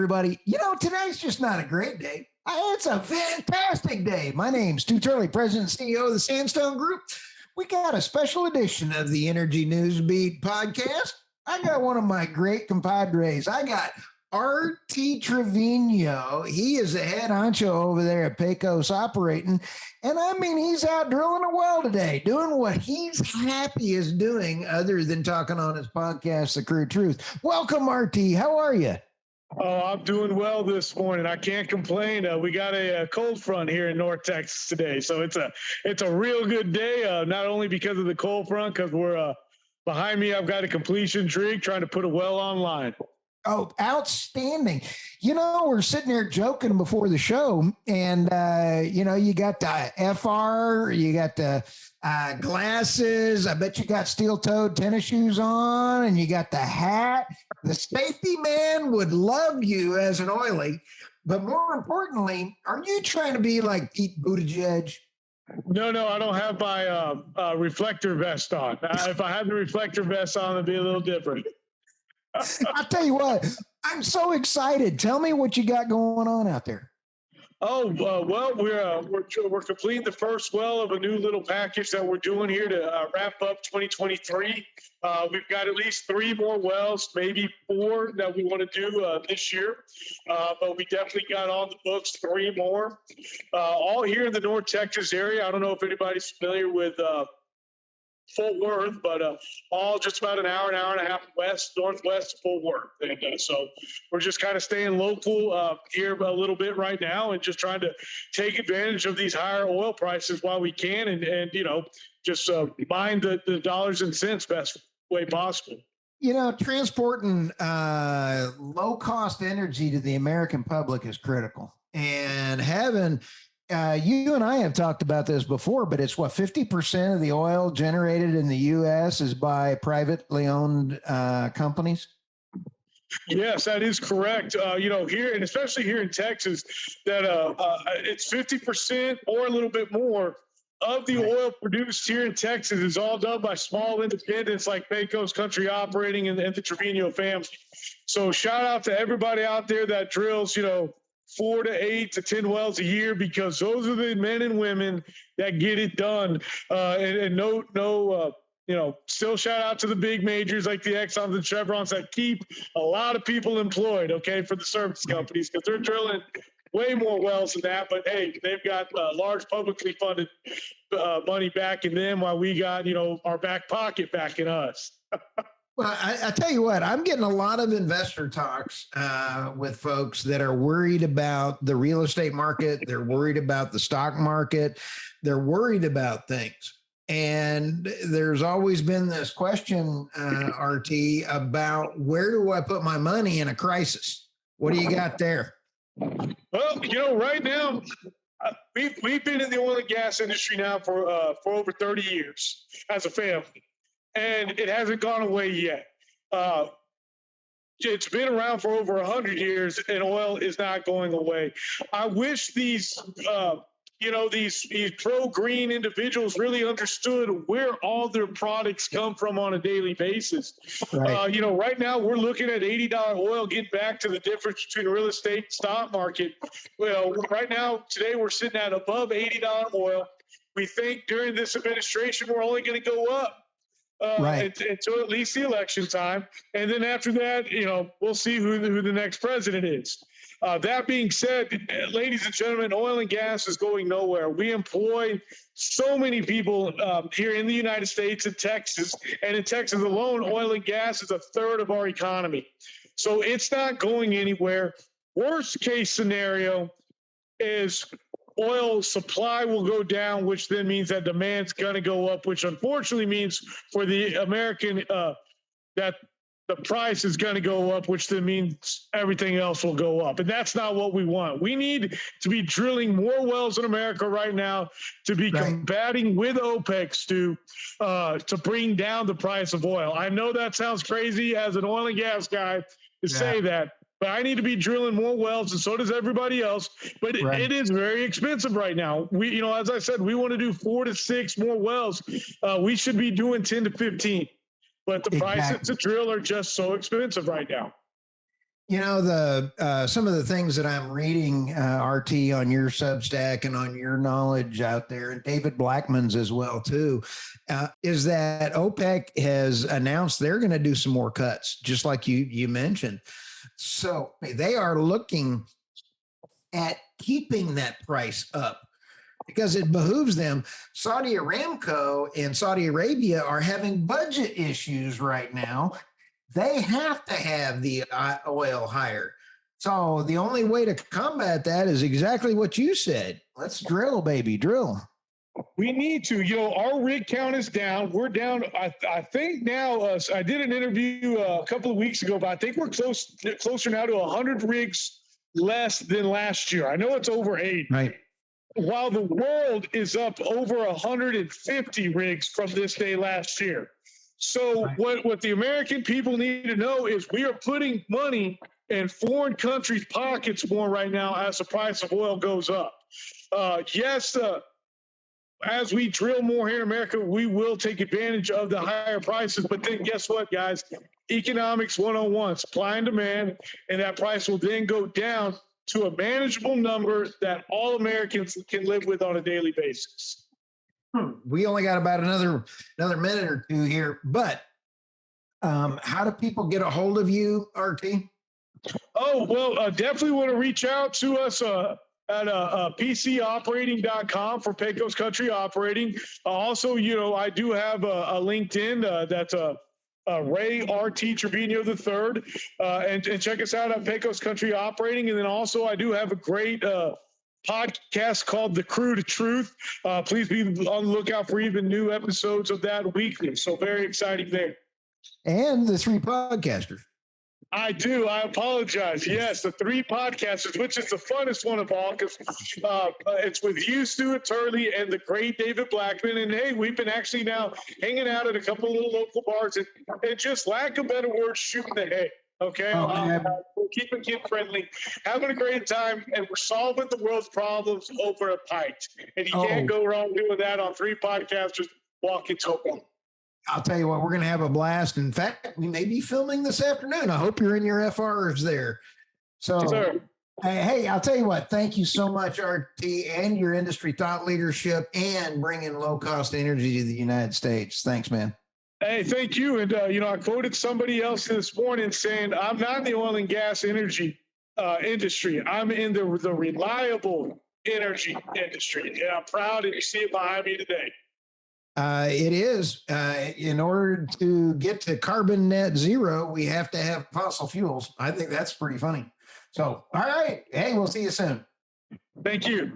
everybody. Today's just not a great day. It's a fantastic day. My name's Stu Turley, President and CEO of the Sandstone Group. We got a special edition of the Energy News Beat podcast. I got one of my great compadres. I got Rey Trevino. He is the head honcho over there at Pecos Operating. And I mean, he's out drilling a well today, doing what he's happiest doing other than talking on his podcast, The Crude Truth. Welcome, RT. How are you? Oh, I'm doing well this morning. I can't complain. We got a cold front here in North Texas today. So it's a real good day, not only because of the cold front, because we're behind me, I've got a completion rig trying to put a well online. Oh, outstanding. We're sitting here joking before the show and, you got the FR, you got the glasses. I bet you got steel-toed tennis shoes on and you got the hat. The safety man would love you as an oilie. But more importantly, are you trying to be like Pete Buttigieg? No, I don't have my reflector vest on. If I had the reflector vest on, it'd be a little different. I'll tell you what, I'm so excited. Tell me what you got going on out there. Oh, well, we're completing the first well of a new little package that we're doing here to wrap up 2023. We've got at least 3 more wells, maybe 4 that we want to do this year. But we definitely got on the books 3 more, all here in the North Texas area. I don't know if anybody's familiar with Fort Worth, but all just about an hour and a half northwest of Fort Worth. And so we're just kind of staying local here a little bit right now and just trying to take advantage of these higher oil prices while we can and just mine the dollars and cents best way possible. Transporting low-cost energy to the American public is critical. And having you and I have talked about this before, but it's 50% of the oil generated in the U.S. is by privately owned companies. Yes, that is correct. Here and especially here in Texas, that it's 50% or a little bit more of the oil produced here in Texas is all done by small independents like Pecos Country Operating and the Trevino family. So shout out to everybody out there that drills, 4 to 8 to 10 wells a year, because those are the men and women that get it done. Still shout out to the big majors like the Exxons and Chevrons that keep a lot of people employed, for the service companies, because they're drilling way more wells than that. But hey, they've got large publicly funded money backing them while we got, our back pocket backing us. Well, I tell you what, I'm getting a lot of investor talks with folks that are worried about the real estate market. They're worried about the stock market. They're worried about things. And there's always been this question, RT, about where do I put my money in a crisis? What do you got there? Well, right now, we've been in the oil and gas industry now for over 30 years as a family. And it hasn't gone away yet. It's been around for over 100 years, and oil is not going away. I wish these pro-green individuals really understood where all their products come from on a daily basis. Right. Right now we're looking at $80 oil, getting back to the difference between real estate and stock market. Well, right now, today we're sitting at above $80 oil. We think during this administration, we're only going to go up. Until at least the election time. And then after that, we'll see who the next president is. That being said, ladies and gentlemen, oil and gas is going nowhere. We employ so many people here in the United States and Texas. And in Texas alone, oil and gas is a third of our economy. So it's not going anywhere. Worst case scenario is oil supply will go down, which then means that demand's going to go up, which unfortunately means for the American that the price is going to go up, which then means everything else will go up. And that's not what we want. We need to be drilling more wells in America right now to be combating with OPEC to bring down the price of oil. I know that sounds crazy as an oil and gas guy to say that, but I need to be drilling more wells, and so does everybody else. But it is very expensive right now. We, as I said, we want to do 4 to 6 more wells. We should be doing 10 to 15. But the prices to drill are just so expensive right now. the some of the things that I'm reading, RT, on your Substack and on your knowledge out there, and David Blackman's as well too, is that OPEC has announced they're going to do some more cuts, just like you mentioned. So they are looking at keeping that price up because it behooves them. Saudi Aramco and Saudi Arabia are having budget issues right now. They have to have the oil higher. So the only way to combat that is exactly what you said. Let's drill, baby, drill. We need to. Our rig count is down. We're down. I think now. I did an interview a couple of weeks ago, but I think we're closer now to 100 rigs less than last year. I know it's over 8. Right. While the world is up over 150 rigs from this day last year. So what the American people need to know is we are putting money in foreign countries' pockets more right now as the price of oil goes up. Yes, as we drill more here in America, we will take advantage of the higher prices. But then guess what, guys? Economics 101, supply and demand, and that price will then go down to a manageable number that all Americans can live with on a daily basis. We only got about another minute or two here, but how do people get a hold of you, RT? Oh, well, definitely want to reach out to us at pcoperating.com for Pecos Country Operating. Also, I do have a LinkedIn that's Rey Trevino III, and check us out at Pecos Country Operating. And then also I do have a great podcast called The Crew to Truth. Please be on the lookout for even new episodes of that weekly. So very exciting there. And the 3 podcasters. I do. I apologize. Yes, the 3 podcasters, which is the funnest one of all because it's with you, Stuart Turley, and the great David Blackman. And hey, we've been actually now hanging out at a couple of little local bars and just lack of better words, shooting the hay. Okay, we're keeping kid friendly, having a great time, and we're solving the world's problems over a pint. And you can't go wrong doing that on 3 podcasters walking to one. I'll tell you what, we're going to have a blast. In fact, we may be filming this afternoon. I hope you're in your FRs there. So, sir. Hey, I'll tell you what, thank you so much, RT, and your industry thought leadership and bringing low-cost energy to the United States. Thanks, man. Hey, thank you. And, I quoted somebody else this morning saying, I'm not in the oil and gas energy industry. I'm in the reliable energy industry. And I'm proud, and you see it behind me today. It is. In order to get to carbon net zero, we have to have fossil fuels. I think that's pretty funny. So, all right. Hey, we'll see you soon. Thank you.